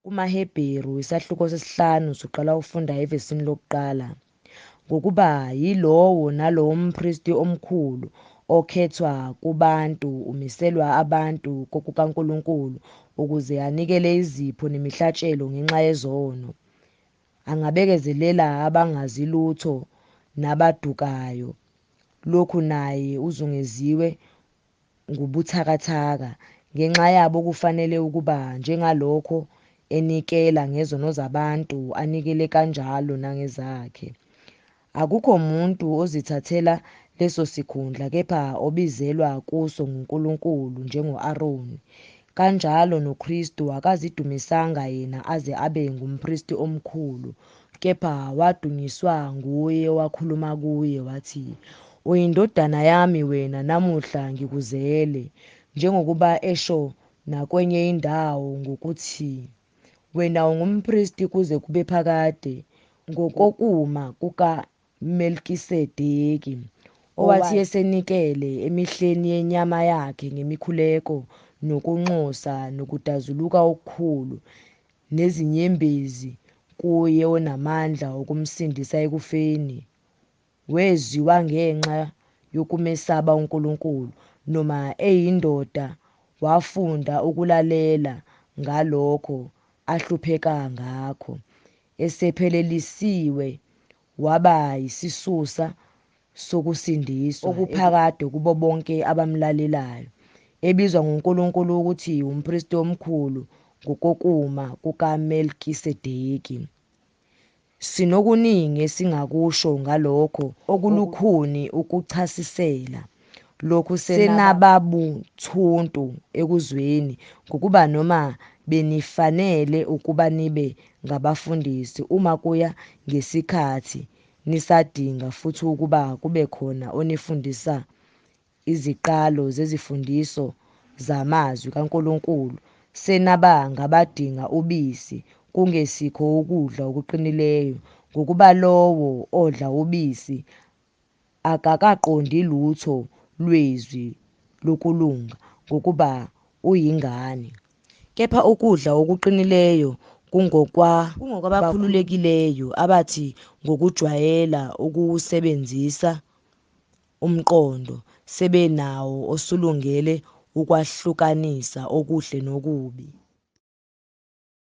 KumaHebheru isahluko sesihlanu siqala ufunda evesini lokuqala, ngokuba yilowo nalowo mpristi omkhulu okhethwa kubantu umiselwa abantu kukaNkulunkulu ukuze anikele izipho nemihlatshelo ngenxa yezono. Angabekezelela abangazi lutho nabadukayo. Lokhu naye uzungeziwe ngubuthakathaka. Ngenxa yabo kufanele ukuba njengalokho enikela ngezono zabantu anikele kanjalo nangezakhe. Akukho muntu ozithathela leso sikhundla kepha obizelwa kuso nguNkulunkulu njengo-Aroni. Kanjalo noKristu akazidumisanga yena aze abe ngumpristi omkhulu, kepha wadunyiswa nguye owakhuluma kuye wathi, "Uyindodana yami wena namuhla ngikuzele," njengokuba esho nakwenye indawo ngokuthi, "Wena ungumpristi kuze kube phakade ngokokuma kukaMelkisedeki," owathi esenikele emihleni yenyama yakhe ngemikhuleko nokunxusa nokudazuluka okukhulu nezinyembezi kuye onamandla okumsindisa ekufeni, weziwa ngenxa yokumesaba uNkulunkulu, noma eyindoda wafunda ukulalela ngalokho ahlupheka ngakho, esephelelisiwe waba yisisusa sokusindiswa okuphakade kubo bonke abamlalelayo, ebizwa nguNkulunkulu ukuthi umpristi omkhulu ngokokuma kukaMelkisedeki. Sinokuningi esingakusho ngalokho okulukhuni ukuchasisela. Lokhu senababuthuntu ekuzweni, ngokuba noma benifanele ukuba nibe ngabafundisi uma kuya ngesikhathi nisadinga futhi ukuba kube khona onifundisa iziqalo zezifundiso zamazwi kaNkulunkulu, senaba ngabadinga ubisi kungesikho ukudla okuqinileyo, ngokuba lowo odla ubisi akakaqondi lutho lwezwi lokulunga, ngokuba uyingane. Kepha ukudla okuqinileyo kungokwabakhululekileyo abathi ngokujwayela ukuwusebenzisa umqondo sebenawo osulungele ukwahlukanisa okuhle nokubi.